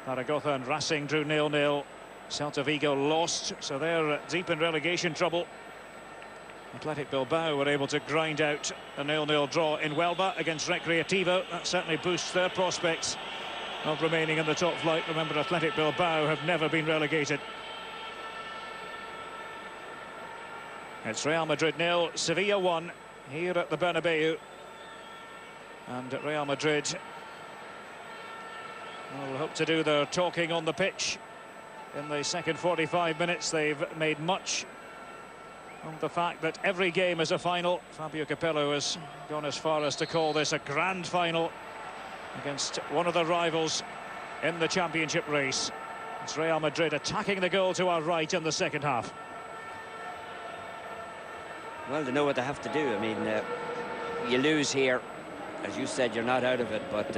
Zaragoza and Racing drew 0-0. Celta Vigo lost, so they're deep in relegation trouble. Athletic Bilbao were able to grind out a 0-0 draw in Huelva against Recreativo. That certainly boosts their prospects of remaining in the top flight. Remember, Athletic Bilbao have never been relegated. It's Real Madrid 0, Sevilla 1 here at the Bernabeu. And Real Madrid will hope to do their talking on the pitch. In the second 45 minutes, they've made much of the fact that every game is a final. Fabio Capello has gone as far as to call this a grand final against one of the rivals in the championship race. It's Real Madrid attacking the goal to our right in the second half. Well, they know what they have to do. I mean, you lose here, as you said, you're not out of it, but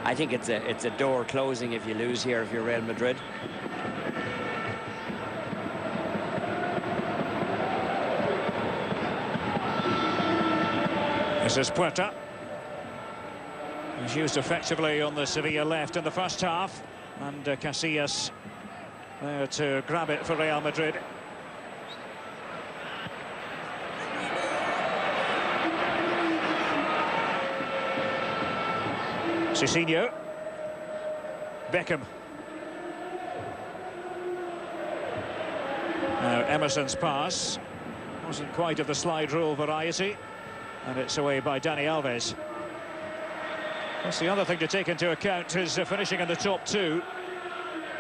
I think it's a door closing if you lose here if you're Real Madrid. This is Puerta. He's used effectively on the Sevilla left in the first half, and Casillas there to grab it for Real Madrid. Cicinho. Beckham. Now Emerson's pass wasn't quite of the slide rule variety, and it's away by Dani Alves. That's the other thing to take into account, is finishing in the top two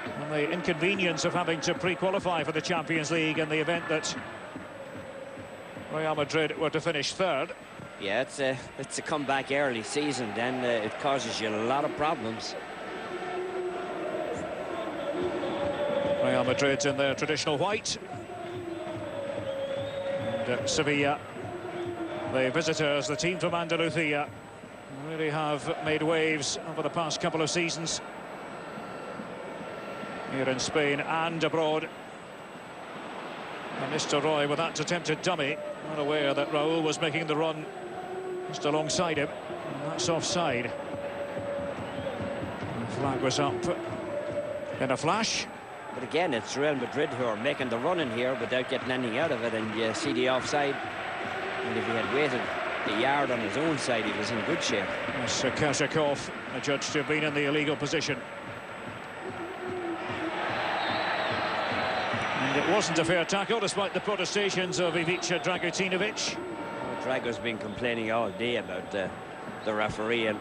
and the inconvenience of having to pre-qualify for the Champions League in the event that Real Madrid were to finish third. Yeah, it's a comeback early season, then it causes you a lot of problems. Real Madrid in their traditional white, and Sevilla, the visitors, the team from Andalusia, really have made waves over the past couple of seasons here in Spain and abroad. And Mr. Roy with that attempted dummy, not aware that Raul was making the run just alongside him, and that's offside. The flag was up in a flash. But again, it's Real Madrid who are making the run in here without getting anything out of it, and you see the offside. And if he had waited a yard on his own side, he was in good shape. Yes, Kazakov judged to have been in the illegal position. And it wasn't a fair tackle, despite the protestations of Ivica Dragutinovic. Drago's been complaining all day about the referee, and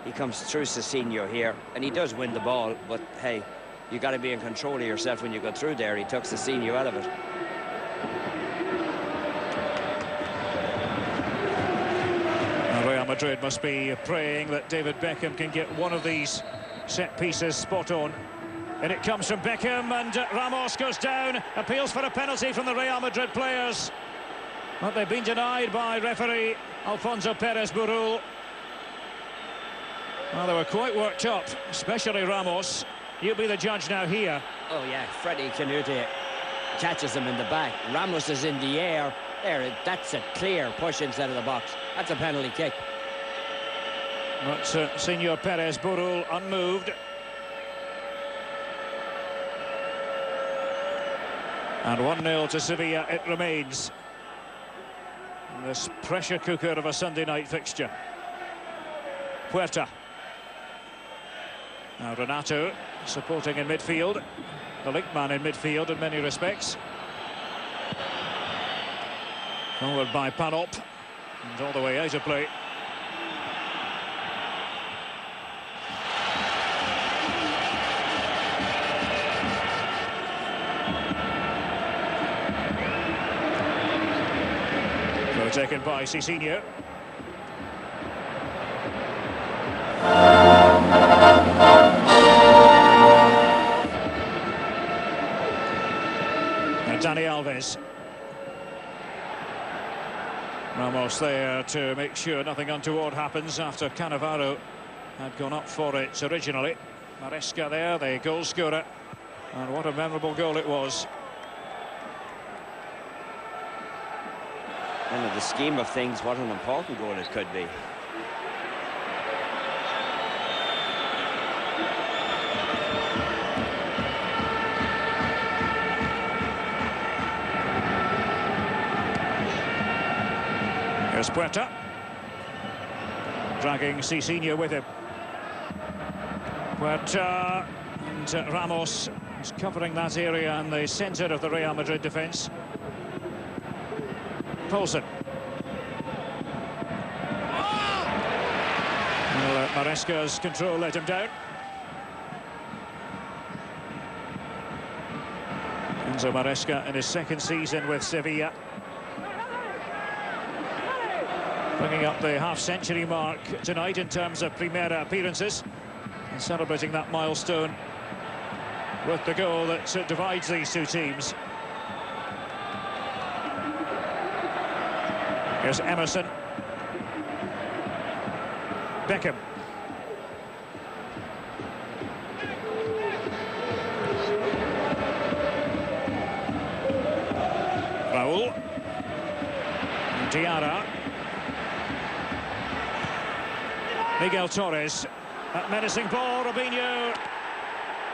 he comes through Cicinho here, and he does win the ball, but hey, you got to be in control of yourself when you go through there. He took Cicinho out of it. Real Madrid must be praying that David Beckham can get one of these set pieces spot on. And it comes from Beckham, and Ramos goes down, appeals for a penalty from the Real Madrid players. But they've been denied by referee Alfonso Perez Burul. Well, they were quite worked up, especially Ramos. You'll be the judge now here. Oh yeah, Freddie Canute catches him in the back. Ramos is in the air. There, that's a clear push inside of the box. That's a penalty kick. But Senor Perez Burul unmoved. And 1-0 to Sevilla it remains. This pressure cooker of a Sunday night fixture. Puerta. Now Renato supporting in midfield. The link man in midfield in many respects. Forward by Panop. And all the way out of play. Taken by Cicinho. And Dani Alves. Ramos there to make sure nothing untoward happens after Cannavaro had gone up for it originally. Maresca there, the goal scorer. And what a memorable goal it was. And in the scheme of things, what an important goal it could be. Here's Puerta. Dragging Cicinho with him. Puerta and Ramos is covering that area in the centre of the Real Madrid defence. Poulsen. Well, Maresca's control let him down. Enzo Maresca in his second season with Sevilla. Bringing up the half-century mark tonight in terms of Primera appearances. And celebrating that milestone with the goal that divides these two teams. Here's Emerson. Beckham. Raul. Diarra. Miguel Torres. That menacing ball, Robinho.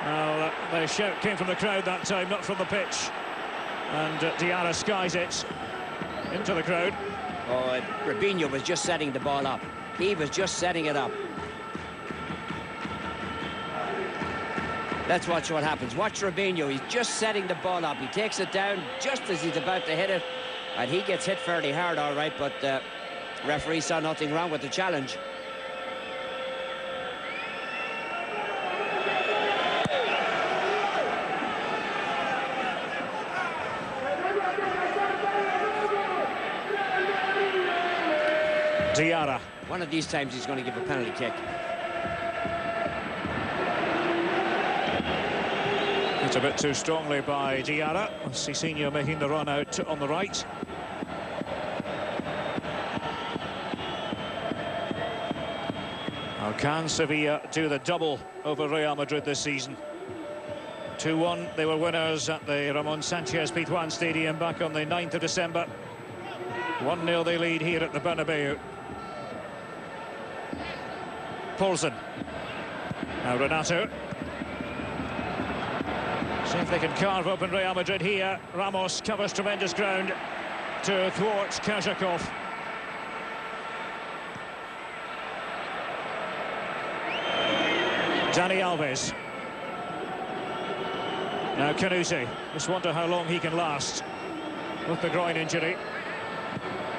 Well, the shout came from the crowd that time, not from the pitch. And Diarra skies it into the crowd. Oh, Robinho was just setting the ball up. He was just setting it up. Let's watch what happens. Watch Robinho. He's just setting the ball up. He takes it down just as he's about to hit it. And he gets hit fairly hard, all right, but referee saw nothing wrong with the challenge. Diarra. One of these times he's going to give a penalty kick. It's a bit too strongly by Diarra. Cicinho making the run out on the right. Now can Sevilla do the double over Real Madrid this season? 2-1, they were winners at the Ramon Sanchez Pizjuan Stadium back on the 9th of December. 1-0 they lead here at the Bernabeu. Poulsen. Now Renato. See if they can carve open Real Madrid here. Ramos covers tremendous ground to thwart Kazakov. Dani Alves. Now Canute. Just wonder how long he can last with the groin injury.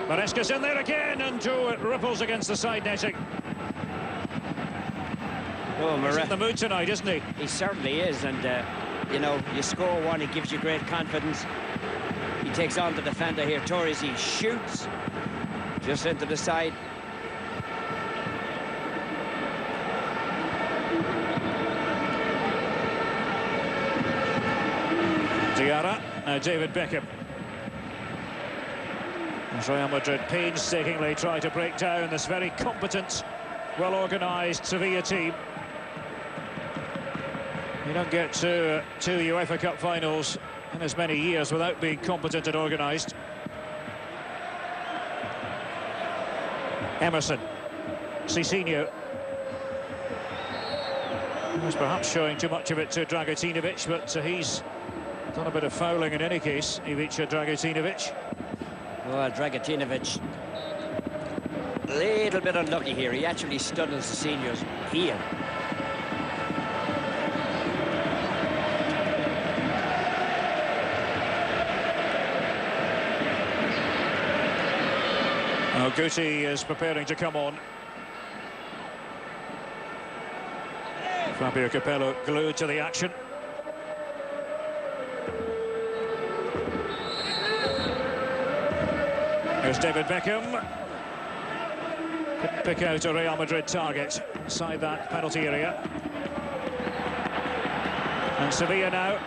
Maresca's in there again, and it ripples against the side netting. Oh, He's in the mood tonight, isn't he? He certainly is, and you know, you score one, it gives you great confidence. He takes on the defender here, Torres. He shoots just into the side. Diarra, now David Beckham. As Real Madrid painstakingly try to break down this very competent, well-organised Sevilla team. You don't get to two UEFA Cup finals in as many years without being competent and organised. Emerson. Cicinho. Was perhaps showing too much of it to Dragutinovic, but he's done a bit of fouling in any case, Ivica Dragutinovic. Well, Dragutinovic, a little bit unlucky here. He actually stood on Cicinho's heel. Now Guti is preparing to come on. Fabio Capello glued to the action. Here's David Beckham. Couldn't pick out a Real Madrid target inside that penalty area. And Sevilla now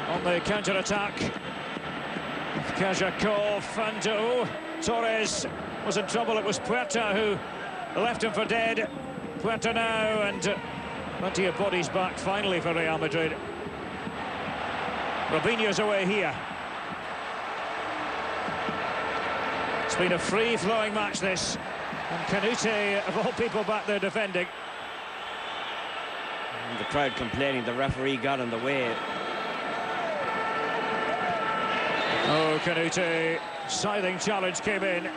on the counter-attack. Kazakov and Torres was in trouble. It was Puerta who left him for dead. Puerta now, and plenty of bodies back finally for Real Madrid. Robinho's away here. It's been a free-flowing match, this. And Canute, of all people, back there defending. And the crowd complaining the referee got in the way. Oh, Canute, scything challenge came in.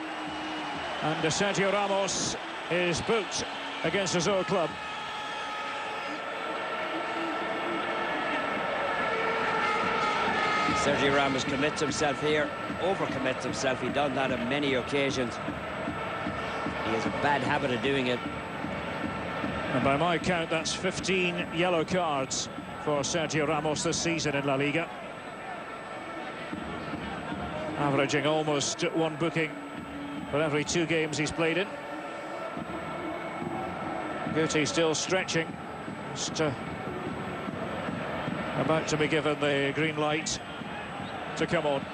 And Sergio Ramos is booked against his old club. Sergio Ramos commits himself here, overcommits himself. He's done that on many occasions. He has a bad habit of doing it. And by my count, that's 15 yellow cards for Sergio Ramos this season in La Liga. Averaging almost one booking for every 2 games he's played in. Guti still stretching. Just about to be given the green light to come on.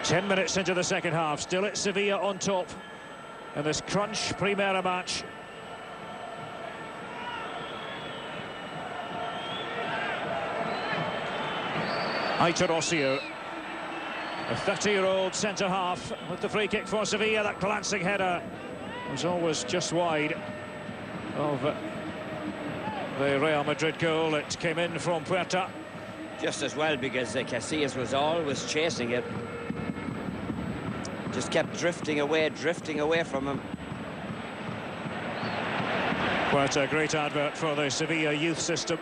10 minutes into the second half, still it's Sevilla on top in this crunch Primera match. Ossio, a 30-year-old centre-half with the free kick for Sevilla. That glancing header was always just wide of the Real Madrid goal. It came in from Puerta. Just as well, because Casillas was always chasing it. Just kept drifting away from him. Quite a great advert for the Sevilla youth system.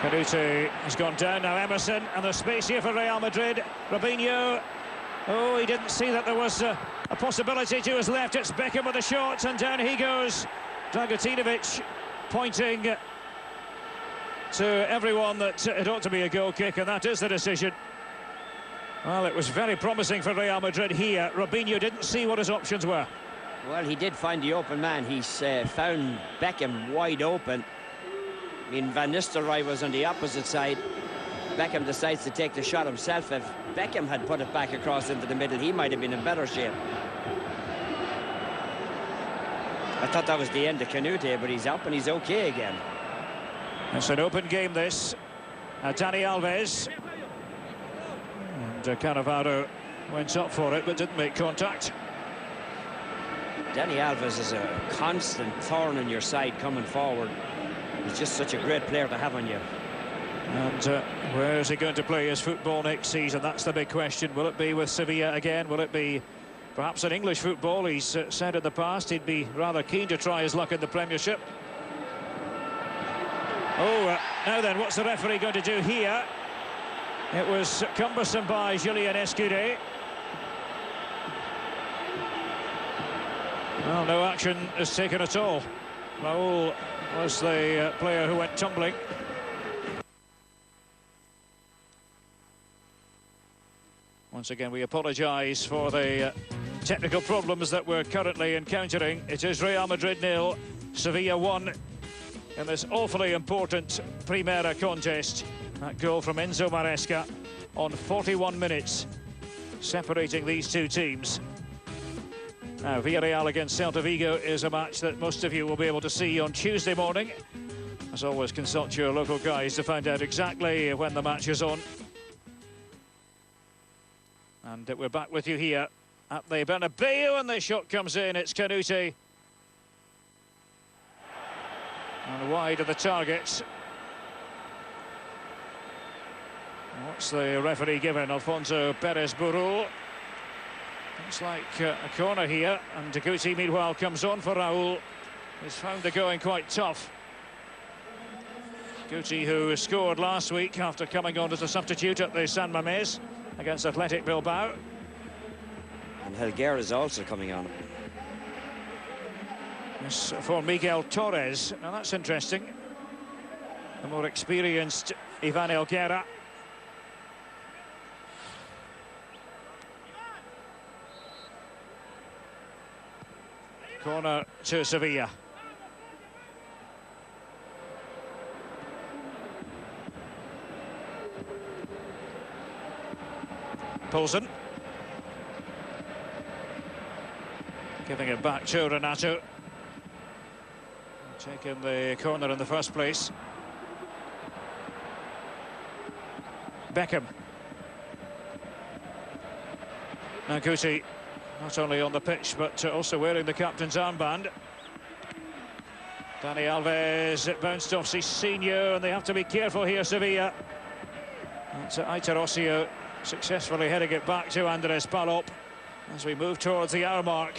Canuti has gone down, now Emerson, and there's space here for Real Madrid. Robinho, oh, he didn't see that there was a possibility to his left. It's Beckham with a shot, and down he goes. Dragutinovic pointing to everyone that it ought to be a goal kick, and that is the decision. Well, it was very promising for Real Madrid here. Robinho didn't see what his options were. Well, he did find the open man. He's found Beckham wide open. I mean, Van Nistelrooy was on the opposite side. Beckham decides to take the shot himself. If Beckham had put it back across into the middle, he might have been in better shape. I thought that was the end of Canuti, but he's up and he's okay again. It's an open game, this. Dani Alves. And Cannavaro went up for it, but didn't make contact. Dani Alves is a constant thorn in your side coming forward. He's just such a great player to have on you. And where is he going to play his football next season? That's the big question. Will it be with Sevilla again? Will it be perhaps in English football? He's said in the past he'd be rather keen to try his luck in the Premiership. Oh, now then, what's the referee going to do here? It was cumbersome by Julien Escudé. Well, no action is taken at all. Raul was the player who went tumbling. Once again, we apologise for the technical problems that we're currently encountering. It is Real Madrid 0, Sevilla 1 in this awfully important Primera contest. That goal from Enzo Maresca on 41 minutes, separating these two teams. Now, Villarreal against Celta Vigo is a match that most of you will be able to see on Tuesday morning. As always, consult your local guys to find out exactly when the match is on. And we're back with you here at the Bernabeu, and the shot comes in. It's Canuti. And wide of the target. What's the referee given? Alfonso Perez Burul. Looks like a corner here, and Guti meanwhile comes on for Raul. He's found the going quite tough. Guti, who scored last week after coming on as a substitute at the San Mamés against Athletic Bilbao. And Helguera is also coming on. Yes, for Miguel Torres. Now that's interesting. The more experienced Ivan Helguera. Corner to Sevilla. Poulsen. Giving it back to Renato. Taking the corner in the first place. Beckham. Now Guti, not only on the pitch, but also wearing the captain's armband. Dani Alves, it bounced off Cicinho, and they have to be careful here, Sevilla. It's Ossio successfully heading it back to Andres Palop as we move towards the hour mark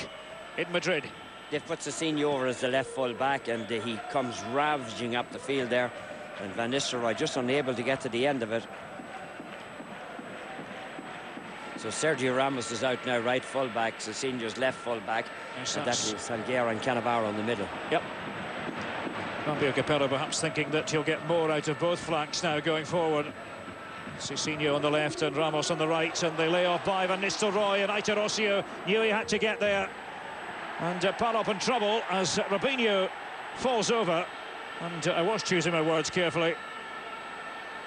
in Madrid. They've put Cezinha over as the left full back, and he comes ravaging up the field there, and Van Nistelrooy just unable to get to the end of it. So Sergio Ramos is out now, right full back. Cezinha's left full back. Yes, and that's Salguero and Cannavaro in the middle. Yep. Fabio Capello perhaps thinking that he'll get more out of both flanks now going forward. Cezinha on the left and Ramos on the right, and they lay off by Van Nistelrooy, and Aitor Ossio knew he had to get there. And Palop in trouble as Robinho falls over, and I was choosing my words carefully.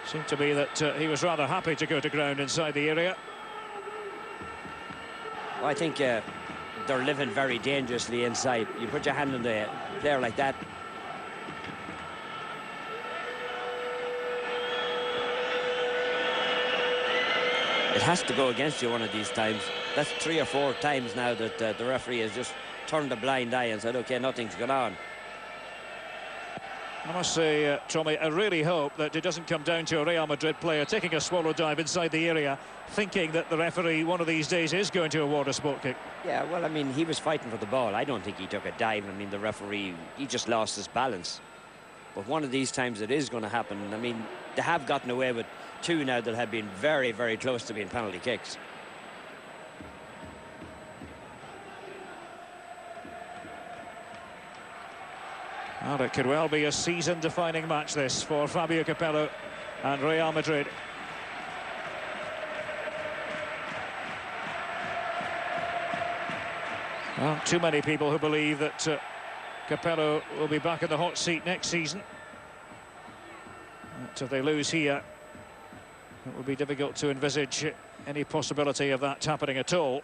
Seemed to be that he was rather happy to go to ground inside the area. Well, I think they're living very dangerously inside. You put your hand on the player like that. It has to go against you one of these times. That's 3 or 4 times now that the referee has just turned a blind eye and said, OK, nothing's going on. I must say, Tommy, I really hope that it doesn't come down to a Real Madrid player taking a swallow dive inside the area, thinking that the referee one of these days is going to award a sport kick. Yeah, well, I mean, he was fighting for the ball. I don't think he took a dive. I mean, the referee, he just lost his balance. But one of these times it is going to happen. I mean, they have gotten away with 2 now that have been very, very close to being penalty kicks. Well, it could well be a season-defining match, this, for Fabio Capello and Real Madrid. Well, too many people who believe that Capello will be back in the hot seat next season. But if they lose here, it will be difficult to envisage any possibility of that happening at all.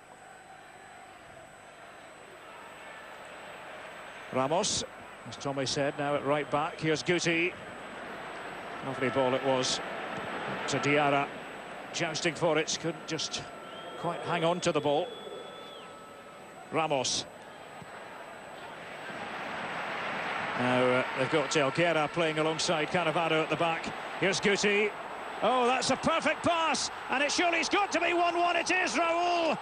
Ramos, as Tommy said, now at right back. Here's Guti. Lovely ball it was to Diarra, jousting for it, couldn't just quite hang on to the ball. Ramos. Now they've got Helguera playing alongside Cannavaro at the back. Here's Guti. Oh, that's a perfect pass, and it surely's got to be 1-1. It is, Raul.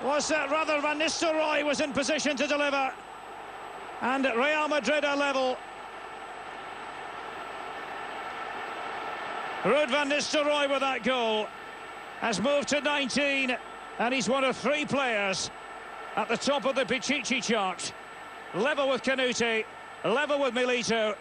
Was rather Van Nistelrooy was in position to deliver. And Real Madrid are level. Ruud van Nistelrooy with that goal has moved to 19, and he's one of 3 players at the top of the Pichichi chart. Level with Canute, level with Milito.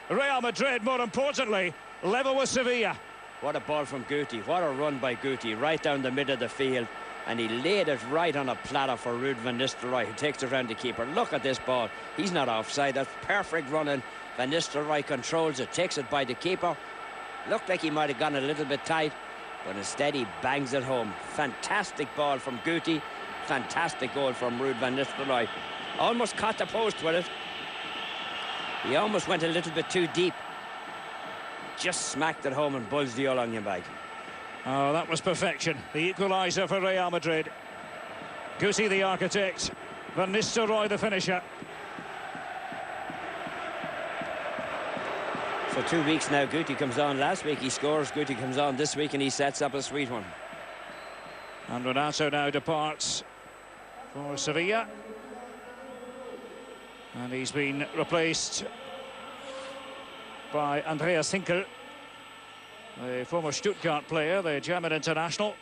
Real Madrid, more importantly, level with Sevilla. What a ball from Guti. What a run by Guti, right down the middle of the field. And he laid it right on a platter for Ruud van Nistelrooy, who takes it around the keeper. Look at this ball. He's not offside. That's perfect running. Van Nistelrooy controls it, takes it by the keeper. Looked like he might have gone a little bit tight, but instead he bangs it home. Fantastic ball from Guti. Fantastic goal from Ruud van Nistelrooy. Almost caught the post with it. He almost went a little bit too deep. Just smacked it home and buzzed the old onion bag. Oh, that was perfection. The equaliser for Real Madrid. Guti the architect, Van Nistelrooy the finisher. For 2 weeks now, Guti comes on. Last week he scores, Guti comes on this week, and he sets up a sweet one. And Renato now departs for Sevilla. And he's been replaced by Andreas Hinkel, the former Stuttgart player, the German international.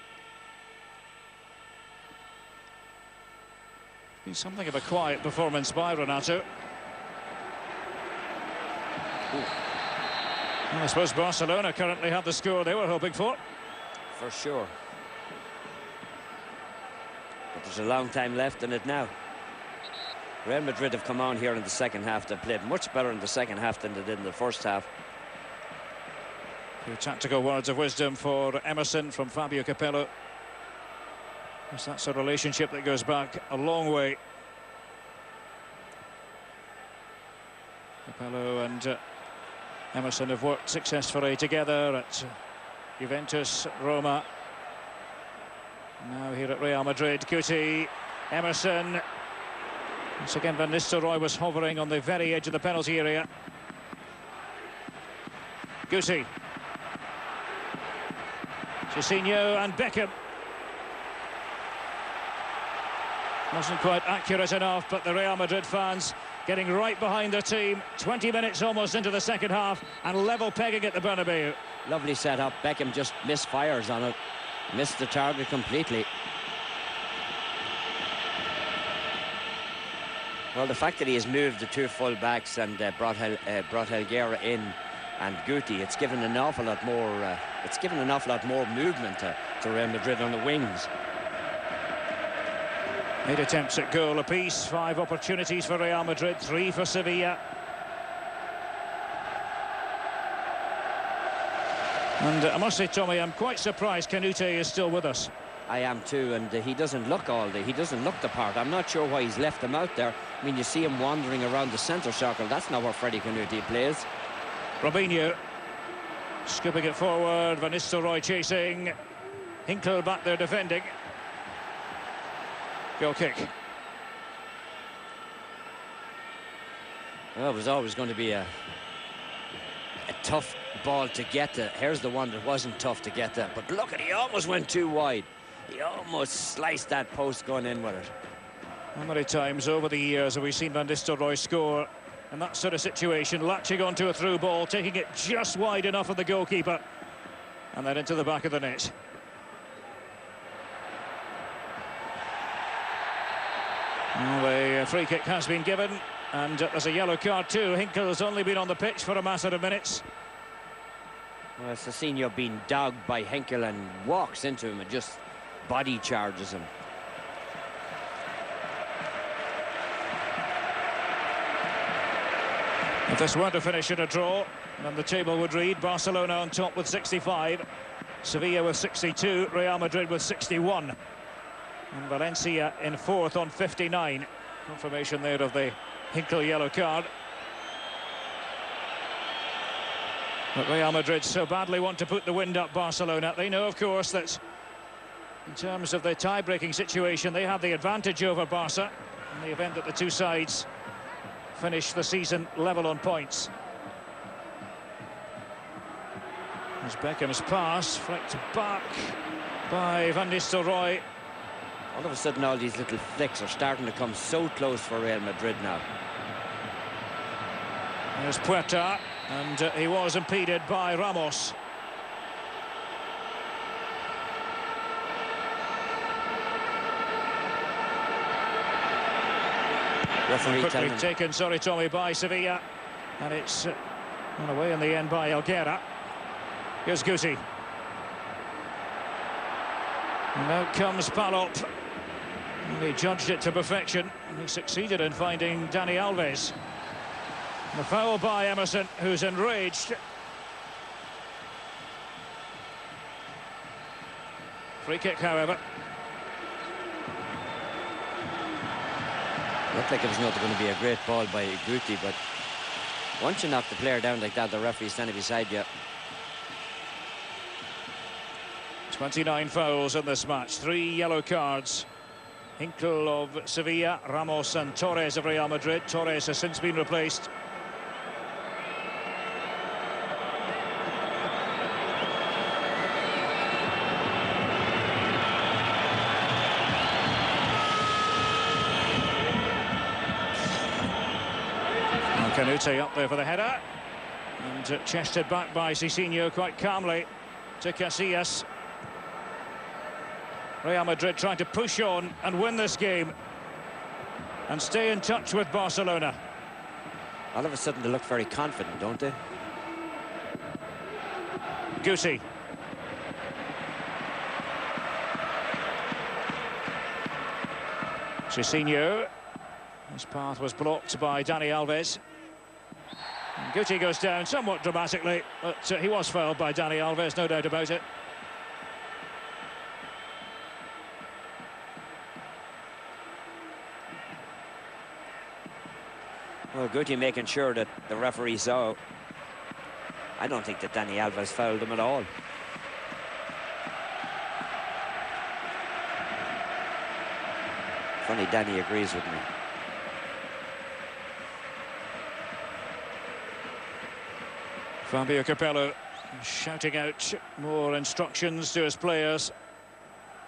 Been something of a quiet performance by Renato. Well, I suppose Barcelona currently have the score they were hoping for. For sure. But there's a long time left in it now. Real Madrid have come on here in the second half. They played much better in the second half than they did in the first half. A few tactical words of wisdom for Emerson from Fabio Capello. That's a relationship that goes back a long way. Capello and Emerson have worked successfully together at Juventus, Roma. Now here at Real Madrid. Guti, Emerson. Once again, Van Nistelrooy was hovering on the very edge of the penalty area. Guti. Coutinho and Beckham. Wasn't quite accurate enough, but the Real Madrid fans getting right behind their team. 20 minutes almost into the second half and level pegging at the Bernabeu. Lovely setup. Beckham just misfires on it. Missed the target completely. Well, the fact that he has moved the two full-backs and brought Helguera in and Guti, it's given an awful lot more. It's given an awful lot more movement to Real Madrid on the wings. 8 attempts at goal apiece, 5 opportunities for Real Madrid, 3 for Sevilla. And I must say, Tommy, I'm quite surprised Canute is still with us. I am too, and he doesn't look he doesn't look the part. I'm not sure why he's left him out there. I mean, you see him wandering around the centre circle. That's not where Freddie Canute plays. Robinho scooping it forward. Van Nistelrooy chasing. Hinkle back there defending. Goal kick. Well, it was always going to be a tough ball to get to. Here's the one that wasn't tough to get to. But look at, he almost went too wide. He almost sliced that post going in with it. How many times over the years have we seen Van Nistelrooy score in that sort of situation, latching onto a through ball, taking it just wide enough of the goalkeeper, and then into the back of the net. Well, the free kick has been given, and there's a yellow card too. Hinkle has only been on the pitch for a matter of minutes. Well, Coutinho being dogged by Hinkle and walks into him and just body charges him. If this were to finish in a draw, then the table would read Barcelona on top with 65, Sevilla with 62, Real Madrid with 61, and Valencia in 4th on 59. Confirmation there of the Hinkle yellow card. But Real Madrid so badly want to put the wind up Barcelona. They know, of course, that in terms of the tie-breaking situation, they have the advantage over Barca in the event that the two sides finish the season level on points. As Beckham's pass flicked back by Van Nistelrooy. All of a sudden, all these little flicks are starting to come so close for Real Madrid now. There's Puerta, and he was impeded by Ramos. Referee quickly taken, sorry Tommy, by Sevilla, and it's run away in the end by Helguera. Here's Guti. And out comes Palop. And he judged it to perfection, and he succeeded in finding Dani Alves. The foul by Emerson, who's enraged. Free kick, however. Looked like it was not going to be a great ball by Guti, but once you knock the player down like that, the referee's standing beside you. 29 fouls in this match, 3 yellow cards. Hinkle of Sevilla, Ramos and Torres of Real Madrid. Torres has since been replaced. Canute up there for the header, and chested back by Coutinho quite calmly to Casillas. Real Madrid trying to push on and win this game and stay in touch with Barcelona. All of a sudden they look very confident, don't they? Guti. Coutinho. His path was blocked by Dani Alves. And Guti goes down somewhat dramatically, but he was fouled by Dani Alves, no doubt about it. Well, Guti making sure that the referee saw. I don't think that Dani Alves fouled him at all. Funny, Danny agrees with me. Fabio Capello shouting out more instructions to his players.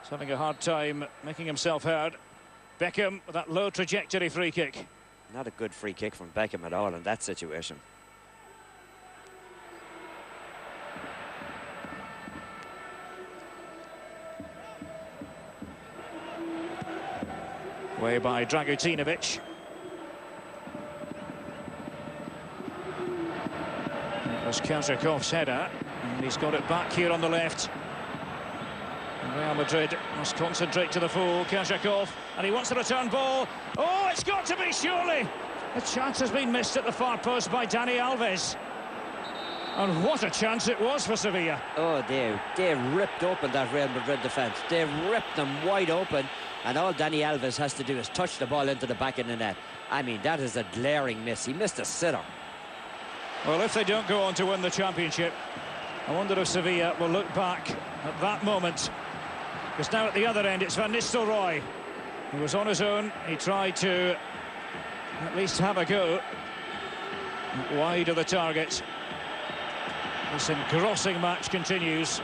He's having a hard time making himself heard. Beckham with that low trajectory free kick. Not a good free kick from Beckham at all in that situation. Way by Dragutinovic. It was Kazrakov's header, and he's got it back here on the left. And Real Madrid must concentrate to the full. Kazrakov, and he wants the return ball. Oh, it's got to be, surely! The chance has been missed at the far post by Dani Alves. And what a chance it was for Sevilla. Oh, they ripped open that Real Madrid defence. They ripped them wide open, and all Dani Alves has to do is touch the ball into the back of the net. I mean, that is a glaring miss. He missed a sitter. Well, if they don't go on to win the championship, I wonder if Sevilla will look back at that moment. Because now at the other end, it's Van Nistelrooy. He was on his own. He tried to at least have a go. Wide of the target. This engrossing match continues.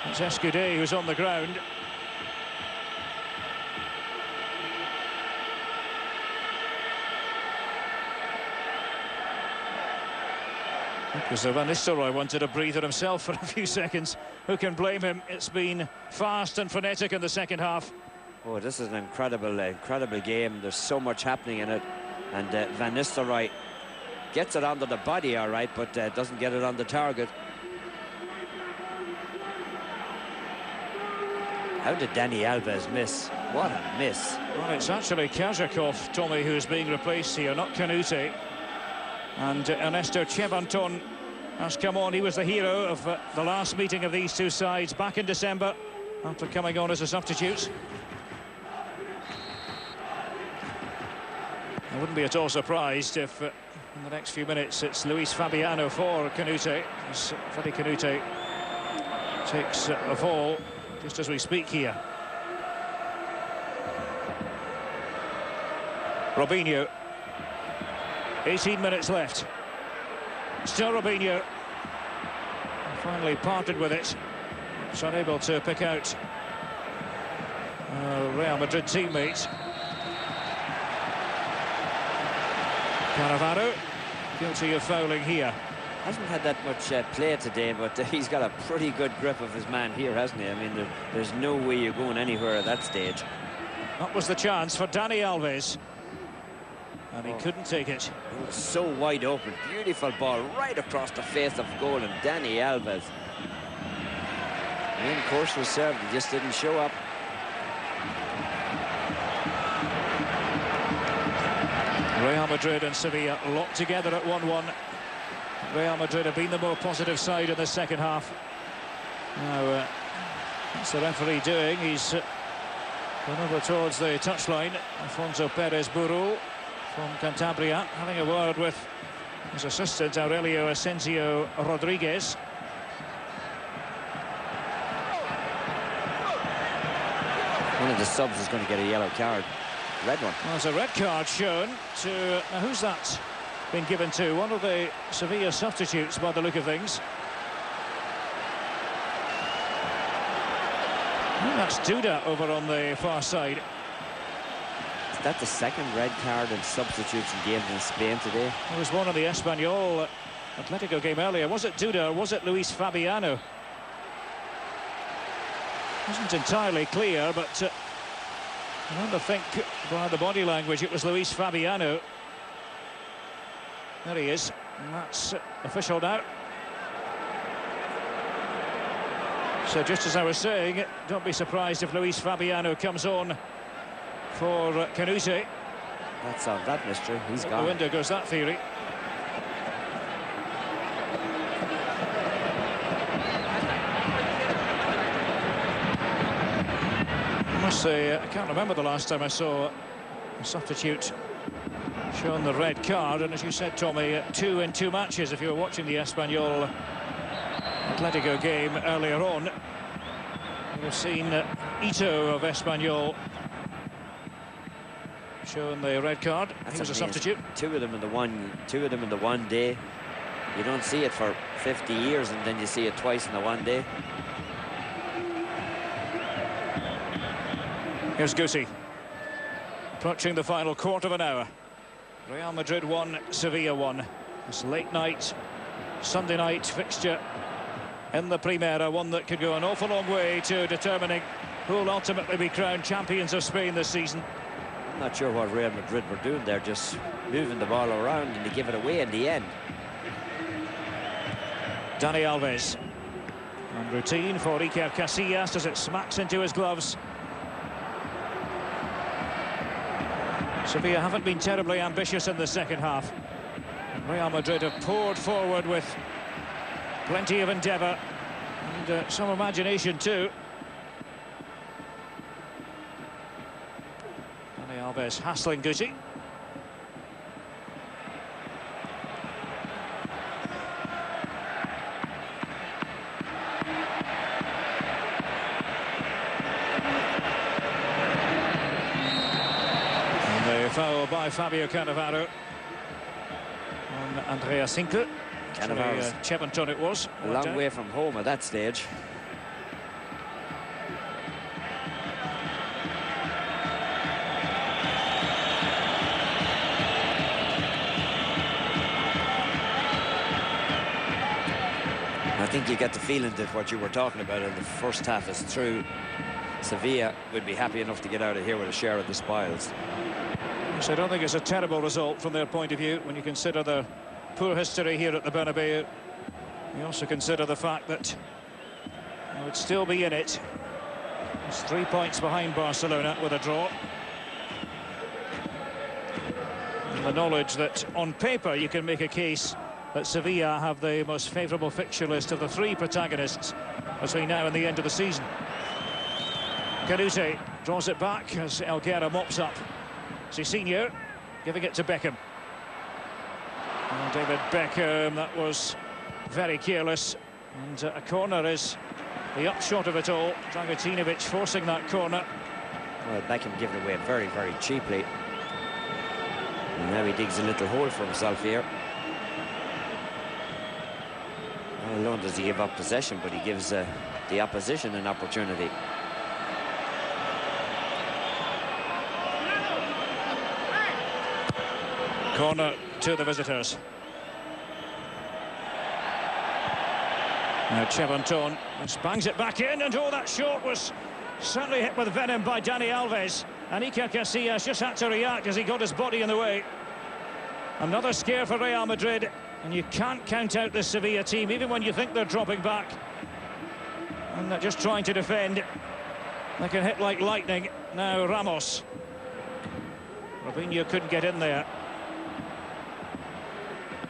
It's Escudé who's on the ground. Because Van Nistelrooy wanted a breather himself for a few seconds. Who can blame him? It's been fast and frenetic in the second half. Oh, this is an incredible game. There's so much happening in it. And Van Nistelrooy gets it under the body, all right, but doesn't get it on the target. How did Dani Alves miss? What a miss. Well, it's actually Kazrakov, Tommy, who's being replaced here, not Canute. And Ernesto Chevanton has come on. He was the hero of the last meeting of these two sides back in December after coming on as a substitute. I wouldn't be at all surprised if in the next few minutes it's Luis Fabiano for Canute. As Freddy Canute takes a fall just as we speak here. Robinho. 18 minutes left. Still Robinho. Finally parted with it. It's unable to pick out Real Madrid teammate. Cannavaro, guilty of fouling here. Hasn't had that much play today, but he's got a pretty good grip of his man here, hasn't he? I mean, there's no way you're going anywhere at that stage. That was the chance for Dani Alves. And he couldn't take it. It was so wide open. Beautiful ball right across the face of goal, and Dani Alves. Main course was served, he just didn't show up. Real Madrid and Sevilla locked together at 1-1. Real Madrid have been the more positive side in the second half. Now, what's the referee doing? He's gone over towards the touchline. Alfonso Perez Burul from Cantabria, having a word with his assistant Aurelio Asensio Rodriguez. One of the subs is going to get a yellow card. Red one. Well, there's a red card shown to... Now, who's that been given to? One of the Sevilla substitutes, by the look of things. I think that's Duda over on the far side. Is that the second red card in substitutes in games in Spain today? There was one in the Espanyol Atletico game earlier. Was it Duda or was it Luis Fabiano? Wasn't entirely clear, but I want to think by the body language it was Luis Fabiano. There he is, and that's official now. So just as I was saying, don't be surprised if Luis Fabiano comes on for Canute. That's solved that mystery. He's gone. Out the window goes that theory. I must say, I can't remember the last time I saw a substitute shown the red card, and as you said, Tommy, 2 in 2 matches. If you were watching the Espanyol Atletico game earlier on, you'll have seen Ito of Espanyol shown the red card. That's he was amazing. a substitute. Two of them in the one day. You don't see it for 50 years, and then you see it twice in the one day. Here's Guti. Approaching the final quarter of an hour. Real Madrid 1, Sevilla 1. This late night, Sunday night fixture in the Primera, one that could go an awful long way to determining who will ultimately be crowned champions of Spain this season. I'm not sure what Real Madrid were doing there, just moving the ball around, and they give it away in the end. Dani Alves. And routine for Iker Casillas as it smacks into his gloves. Sevilla haven't been terribly ambitious in the second half. And Real Madrid have poured forward with plenty of endeavour and some imagination too. Dani Alves hassling Guti. Foul by Fabio Cannavaro on Andrea Cinque. Cannavaro's Cheventon it was. A long way from home at that stage. I think you get the feeling that what you were talking about in the first half is true. Sevilla would be happy enough to get out of here with a share of the spoils. So I don't think it's a terrible result from their point of view when you consider their poor history here at the Bernabeu. You also consider the fact that they would still be in it. It's 3 points behind Barcelona with a draw. And the knowledge that on paper you can make a case that Sevilla have the most favourable fixture list of the three protagonists between now and the end of the season. Canute draws it back as Elguera mops up. Cicinho giving it to Beckham. And David Beckham, that was very careless. And a corner is the upshot of it all. Dragutinovic forcing that corner. Well, Beckham giving it away very, very cheaply. And now he digs a little hole for himself here. Not alone does he give up possession, but he gives the opposition an opportunity. Corner to the visitors. Now Cheventon just bangs it back in, and oh, that shot was certainly hit with venom by Dani Alves. And Iker Casillas just had to react as he got his body in the way. Another scare for Real Madrid, and you can't count out this Sevilla team, even when you think they're dropping back. And they're just trying to defend. They can hit like lightning. Now Ramos. Robinho couldn't get in there.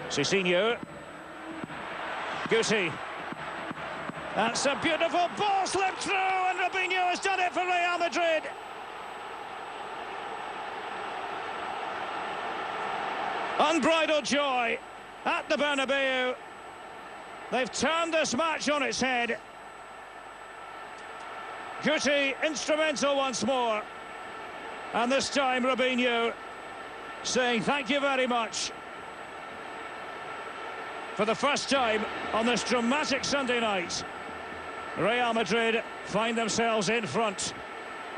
Cicinho. Guti. That's a beautiful ball slipped through, and Robinho has done it for Real Madrid. Unbridled joy at the Bernabeu. They've turned this match on its head. Guti instrumental once more. And this time Robinho saying thank you very much. For the first time on this dramatic Sunday night, Real Madrid find themselves in front.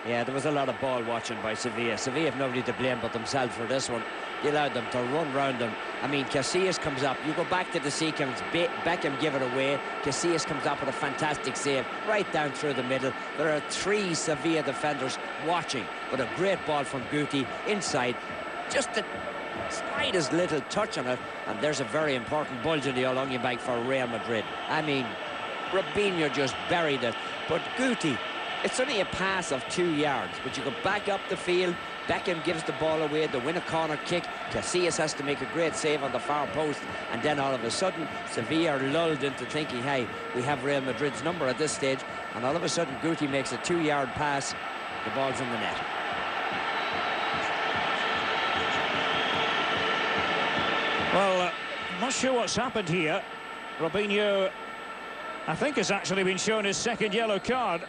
Yeah, there was a lot of ball watching by Sevilla. Sevilla have nobody to blame but themselves for this one. They allowed them to run round them. I mean, Casillas comes up. You go back to the sequence. Beckham give it away. Casillas comes up with a fantastic save right down through the middle. There are three Sevilla defenders watching, but a great ball from Guti inside. Just the slightest little touch on it, and there's a very important bulge in the Along bank for Real Madrid. I mean, Robinho just buried it, but Guti, it's only a pass of 2 yards, but you go back up the field. Beckham gives the ball away to win a corner kick. Casillas has to make a great save on the far post, and then all of a sudden Sevilla are lulled into thinking, hey, we have Real Madrid's number at this stage, and all of a sudden Guti makes a 2-yard pass. The ball's in the net. Well, I'm not sure what's happened here. Robinho, I think, has actually been shown his second yellow card.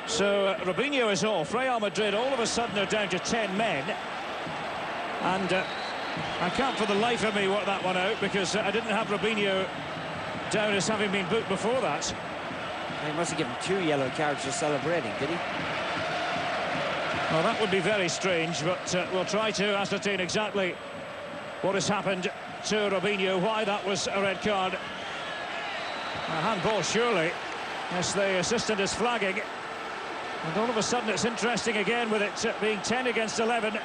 So Robinho is off. Real Madrid all of a sudden are down to 10 men. And I can't for the life of me work that one out, because I didn't have Robinho down as having been booked before that. He must have given 2 yellow cards for celebrating, did he? Well, that would be very strange, but we'll try to ascertain exactly what has happened to Robinho, why that was a red card. A handball, surely. Yes, the assistant is flagging. And all of a sudden it's interesting again with it being 10 against 11.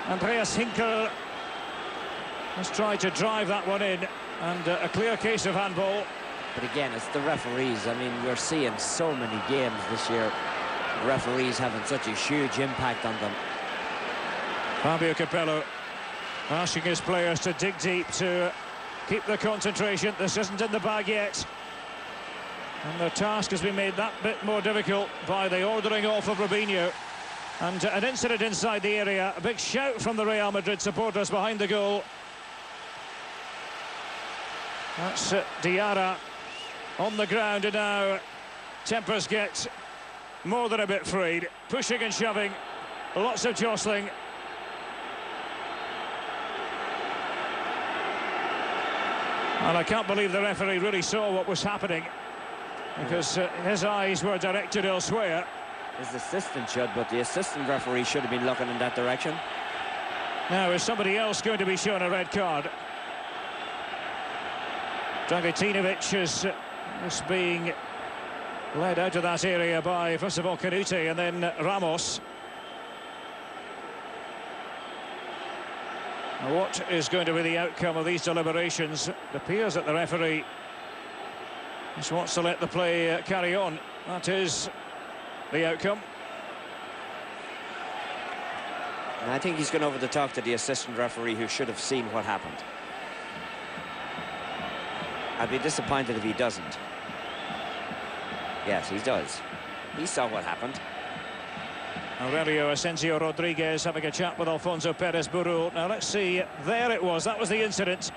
Andreas Hinkel has tried to drive that one in, and a clear case of handball. But again, it's the referees. I mean, we're seeing so many games this year, referees having such a huge impact on them. Fabio Capello asking his players to dig deep, to keep their concentration. This isn't in the bag yet. And the task has been made that bit more difficult by the ordering off of Robinho. And an incident inside the area. A big shout from the Real Madrid supporters behind the goal. That's Diarra on the ground, and now tempers get more than a bit frayed. Pushing and shoving, lots of jostling. And I can't believe the referee really saw what was happening, because his eyes were directed elsewhere. His assistant should, but the assistant referee should have been looking in that direction. Now, is somebody else going to be shown a red card? Dragutinovic is being led out of that area by, first of all, Canute and then Ramos. Now, what is going to be the outcome of these deliberations? It appears that the referee just wants to let the play carry on. That is the outcome. And I think he's gone over to talk to the assistant referee, who should have seen what happened. I'd be disappointed if he doesn't. Yes, he does. He saw what happened. Aurelio Asensio Rodriguez having a chat with Alfonso Perez Burul. Now let's see, there it was, that was the incident.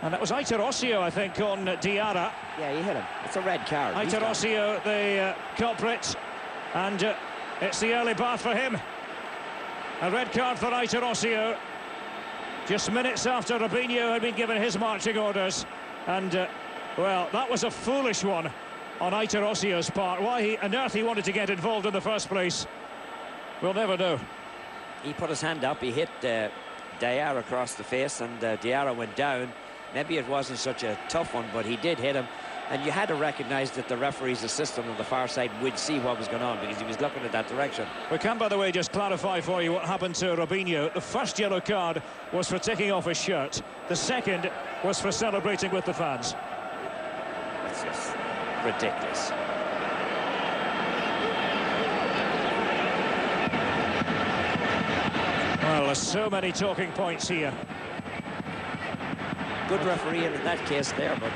And that was Aitor Ossio, I think, on Diarra. Yeah, he hit him. It's a red card. Aitor Ossio, the culprit. And it's the early bath for him. A red card for Aitor Ossio. Just minutes after Robinho had been given his marching orders. And, well, that was a foolish one on Aitor Ossio's part. Why on earth he wanted to get involved in the first place, we'll never know. He put his hand up, he hit Diarra across the face, and Diarra went down. Maybe it wasn't such a tough one, but he did hit him. And you had to recognise that the referee's assistant on the far side would see what was going on, because he was looking at that direction. We can, by the way, just clarify for you what happened to Robinho. The first yellow card was for taking off his shirt. The second was for celebrating with the fans. It's just ridiculous. Well, there's so many talking points here. Good referee in that case there, but...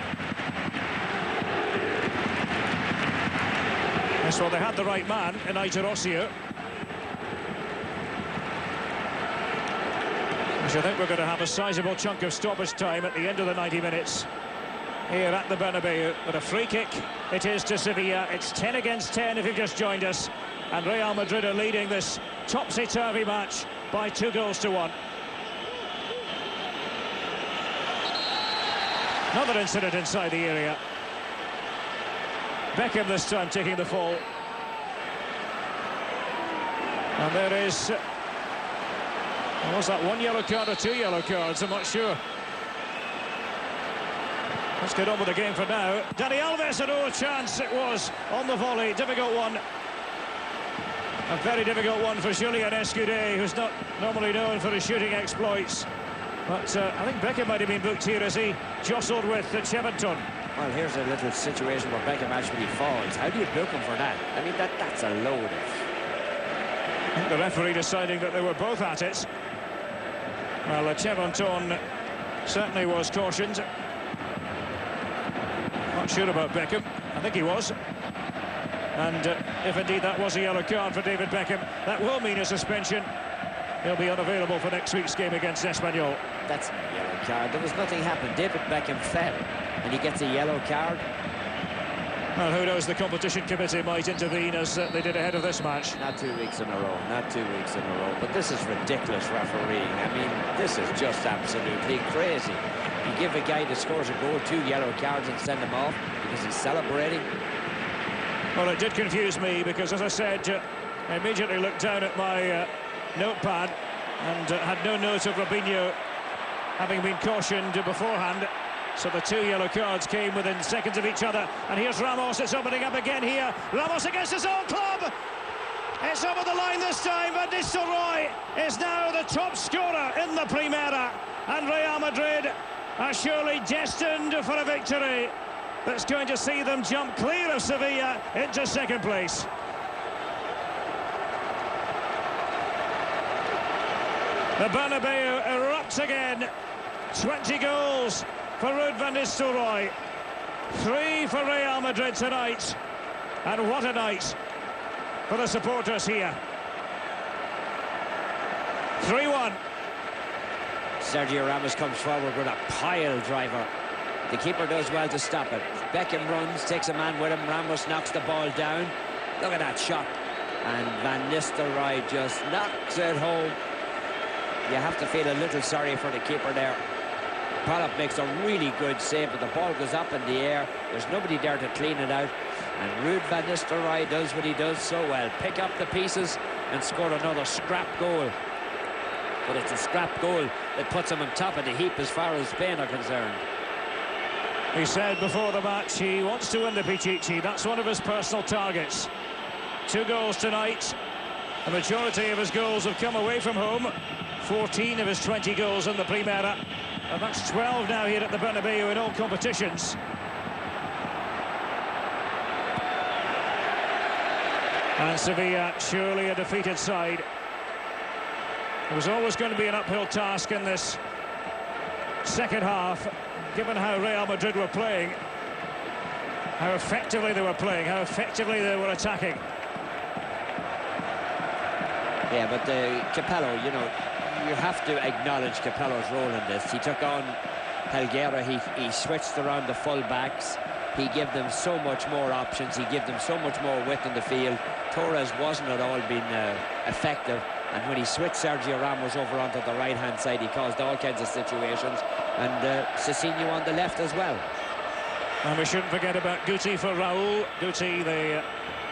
Yes, well, they had the right man in Aitor Ossio. Which I think we're going to have a sizable chunk of stoppage time at the end of the 90 minutes here at the Bernabeu. But a free kick it is to Sevilla. It's 10 against 10 if you've just joined us. And Real Madrid are leading this topsy-turvy match by 2-1. Another incident inside the area. Beckham this time taking the fall. And there is... was that one yellow card or 2 yellow cards? I'm not sure. Let's get on with the game for now. Dani Alves, a chance it was on the volley. Difficult one. A very difficult one for Julian Escudé, who's not normally known for his shooting exploits. But I think Beckham might have been booked here as he jostled with Cheventon. Well, here's a little situation where Beckham actually falls. How do you book him for that? I mean, that's a load of... I think the referee deciding that they were both at it. Well, Cheventon certainly was cautioned. Not sure about Beckham. I think he was. And if indeed that was a yellow card for David Beckham, that will mean a suspension. He'll be unavailable for next week's game against Espanyol. That's not a yellow card. There was nothing happened. David Beckham fell, and he gets a yellow card. Well, who knows, the competition committee might intervene as they did ahead of this match. Not 2 weeks in a row, not 2 weeks in a row. But this is ridiculous refereeing. I mean, this is just absolutely crazy. You give a guy that scores a goal 2 yellow cards and send him off because he's celebrating. Well, it did confuse me because, as I said, I immediately looked down at my notepad and had no note of Robinho having been cautioned beforehand. So the 2 yellow cards came within seconds of each other. And here's Ramos, it's opening up again here. Ramos against his own club. It's over the line this time. Van Nistelrooy is now the top scorer in the Primera. And Real Madrid are surely destined for a victory that's going to see them jump clear of Sevilla into second place. The Bernabeu erupts again. 20 goals for Ruud van Nistelrooy. 3 for Real Madrid tonight. And what a night for the supporters here. 3-1. Sergio Ramos comes forward with a pile driver. The keeper does well to stop it. Beckham runs, takes a man with him. Ramos knocks the ball down. Look at that shot. And Van Nistelrooy just knocks it home. You have to feel a little sorry for the keeper there. Pollock makes a really good save, but the ball goes up in the air. There's nobody there to clean it out. And Ruud van Nistelrooy does what he does so well. Pick up the pieces and score another scrap goal. But it's a scrap goal that puts him on top of the heap as far as Spain are concerned. He said before the match he wants to win the Pichichi. That's one of his personal targets. 2 goals tonight. The majority of his goals have come away from home. 14 of his 20 goals in the Primera. And that's 12 now here at the Bernabeu in all competitions. And Sevilla, surely a defeated side. It was always going to be an uphill task in this second half, given how Real Madrid were playing, how effectively they were playing, how effectively they were attacking. Yeah, but Capello, you know, you have to acknowledge Capello's role in this. He took on Helguera, he switched around the full-backs. He gave them so much more options. He gave them so much more width in the field. Torres wasn't at all being effective. And when he switched Sergio Ramos over onto the right-hand side, he caused all kinds of situations. And Cicinho on the left as well. And we shouldn't forget about Guti for Raul. Guti, the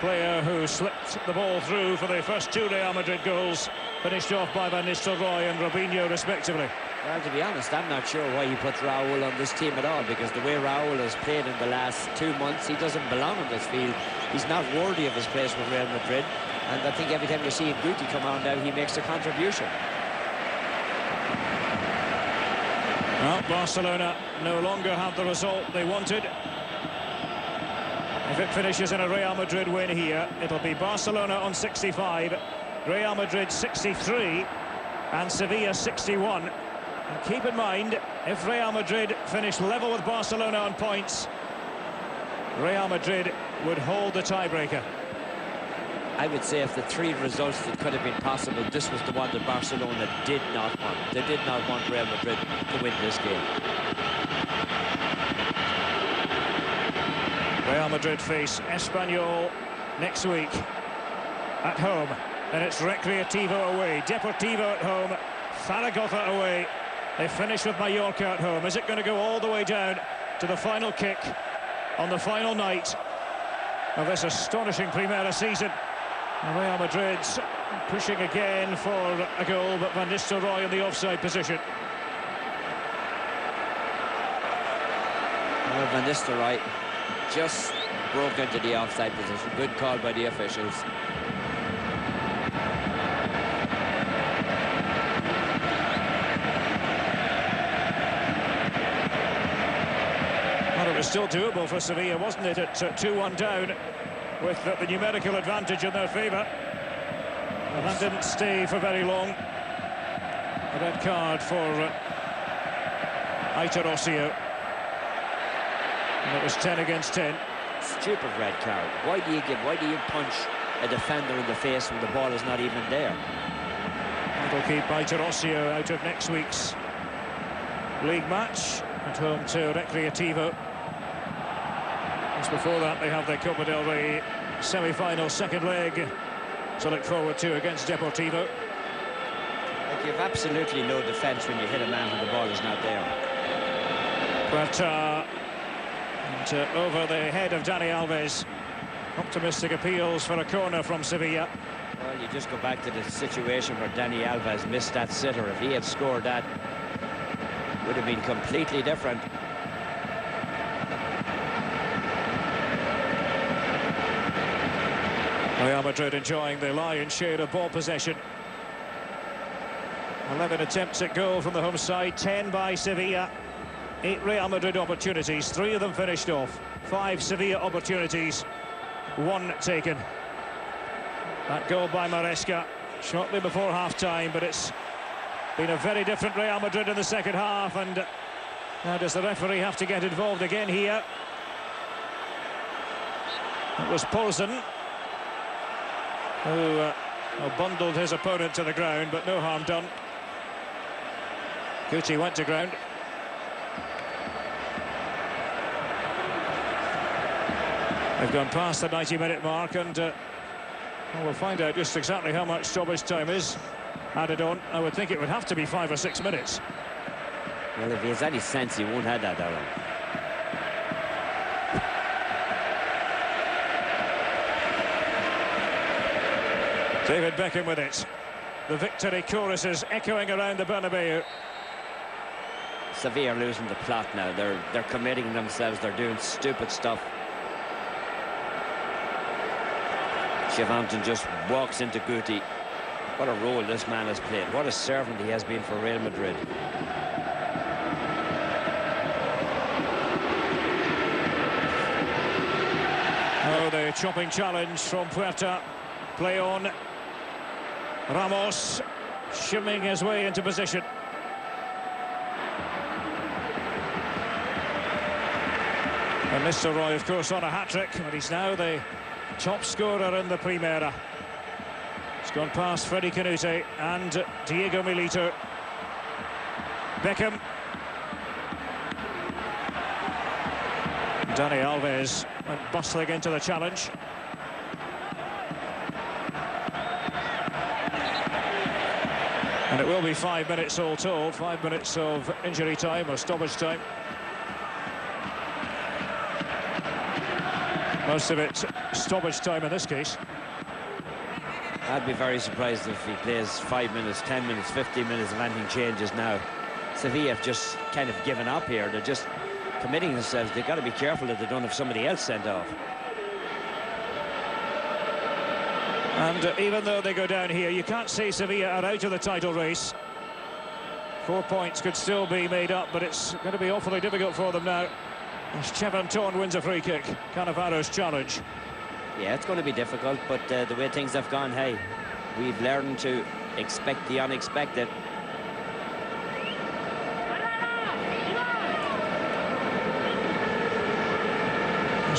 player who slipped the ball through for the first 2 Real Madrid goals, finished off by Van Nistelrooy and Robinho respectively. Well, to be honest, I'm not sure why he puts Raul on this team at all, because the way Raul has played in the last 2 months, he doesn't belong on this field. He's not worthy of his place with Real Madrid, and I think every time you see Guti come on now, he makes a contribution. Well, Barcelona no longer have the result they wanted. If it finishes in a Real Madrid win here, it'll be Barcelona on 65, Real Madrid 63, and Sevilla 61. And keep in mind, if Real Madrid finish level with Barcelona on points, Real Madrid would hold the tiebreaker. I would say of the 3 results that could have been possible, this was the one that Barcelona did not want. They did not want Real Madrid to win this game. Real Madrid face Espanyol next week at home. Then it's Recreativo away, Deportivo at home, Zaragoza away. They finish with Mallorca at home. Is it going to go all the way down to the final kick on the final night of this astonishing Primera season? And Real Madrid's pushing again for a goal, but Van Nistelrooy in the offside position. Well, Van Nistelrooy just broke into the offside position. Good call by the officials. Well, it was still doable for Sevilla, wasn't it, at 2-1 down, with the numerical advantage in their favour. And that didn't stay for very long. A red card for Aitor. And it was 10 against 10. Stupid red card. Why do you punch a defender in the face when the ball is not even there? That'll keep Aitor out of next week's league match at home to Recreativo. Just before that, they have the Copa del Rey semi-final second leg to look forward to against Deportivo. Like, you've absolutely no defence when you hit a man when the ball is not there. But over the head of Dani Alves. Optimistic appeals for a corner from Sevilla. Well, you just go back to the situation where Dani Alves missed that sitter. If he had scored that, it would have been completely different. Real Madrid enjoying the lion's share of ball possession. 11 attempts at goal from the home side, 10 by Sevilla. 8 Real Madrid opportunities, 3 of them finished off. 5 Sevilla opportunities, 1 taken. That goal by Maresca shortly before half-time, but it's been a very different Real Madrid in the second half. And now does the referee have to get involved again here? It was Poulsen who bundled his opponent to the ground, but no harm done. Guti went to ground. They've gone past the 90-minute mark, and well, we'll find out just exactly how much stoppage time is added on. I would think it would have to be 5 or 6 minutes. Well, if he has any sense, he won't have that, Alan. David Beckham with it. The victory choruses echoing around the Bernabeu. Sevilla are losing the plot now. They're committing themselves. They're doing stupid stuff. Chivanton just walks into Guti. What a role this man has played. What a servant he has been for Real Madrid. Oh, the chopping challenge from Puerta. Play on. Ramos shimming his way into position. And Nistelrooy, of course, on a hat-trick, but he's now the top scorer in the Primera. It's gone past Freddy Canute and Diego Milito. Beckham. Dani Alves went bustling into the challenge. And it will be 5 minutes all told, 5 minutes of injury time or stoppage time. Most of it stoppage time in this case. I'd be very surprised if he plays 5 minutes, 10 minutes, 15 minutes if anything changes now. Sevilla have just kind of given up here. They're just committing themselves. They've got to be careful that they don't have somebody else sent off. And even though they go down here, you can't say Sevilla are out of the title race. 4 points could still be made up, but it's going to be awfully difficult for them now. As Chivanton wins a free kick, Cannavaro's challenge. Yeah, it's going to be difficult, but the way things have gone, hey, we've learned to expect the unexpected.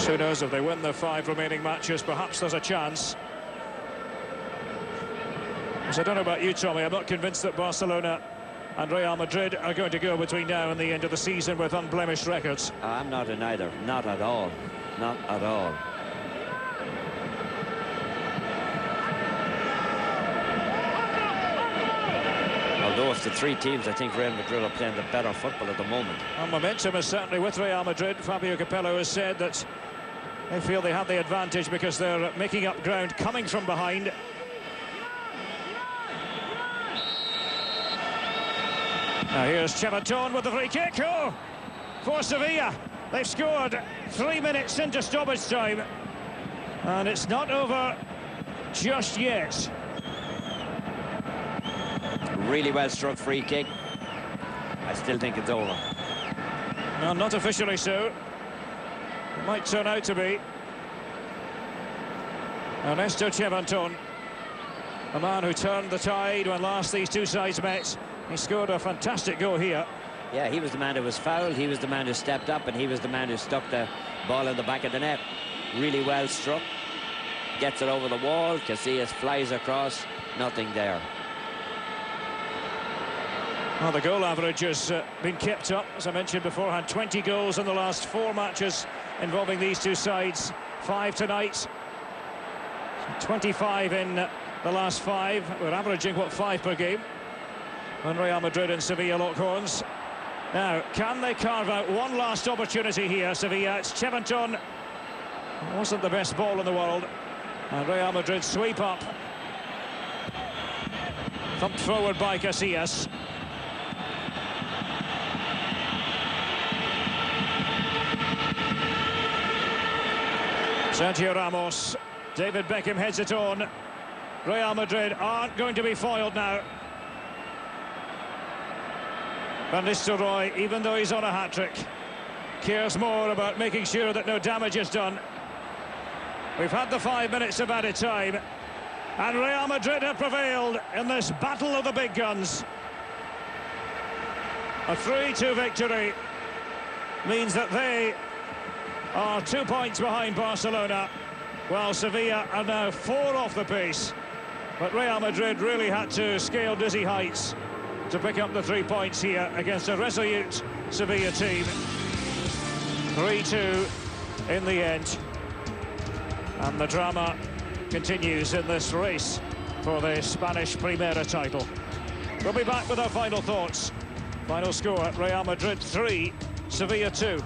Who knows, if they win their 5 remaining matches, perhaps there's a chance. So I don't know about you, Tommy, I'm not convinced that Barcelona and Real Madrid are going to go between now and the end of the season with unblemished records. I'm not in either. Not at all. Not at all. Although of the 3 teams, I think Real Madrid are playing the better football at the moment. And momentum is certainly with Real Madrid. Fabio Capello has said that they feel they have the advantage because they're making up ground coming from behind. Now here's Chivanton with the free kick. Oh, for Sevilla. They've scored 3 minutes into stoppage time. And it's not over just yet. Really well struck free kick. I still think it's over. No, not officially so. It might turn out to be. Ernesto Chivanton, a man who turned the tide when last these two sides met. He scored a fantastic goal here. Yeah, he was the man who was fouled, he was the man who stepped up, and he was the man who stuck the ball in the back of the net. Really well struck. Gets it over the wall, Casillas flies across, nothing there. Well, the goal average has been kept up, as I mentioned beforehand. 20 goals in the last 4 matches involving these two sides. 5 tonight. 25 in the last 5. We're averaging, what, 5 per game when Real Madrid and Sevilla lock horns. Now, can they carve out one last opportunity here, Sevilla? It's Cheventon. It wasn't the best ball in the world. And Real Madrid sweep up. Thumped forward by Casillas. Sergio Ramos. David Beckham heads it on. Real Madrid aren't going to be foiled now. Van Nistelrooy, even though he's on a hat-trick, cares more about making sure that no damage is done. We've had the 5 minutes of added time, and Real Madrid have prevailed in this battle of the big guns. A 3-2 victory means that they are 2 points behind Barcelona, while Sevilla are now 4 off the pace. But Real Madrid really had to scale dizzy heights to pick up the 3 points here against a resolute Sevilla team. 3-2 in the end. And the drama continues in this race for the Spanish Primera title. We'll be back with our final thoughts. Final score, Real Madrid 3, Sevilla 2.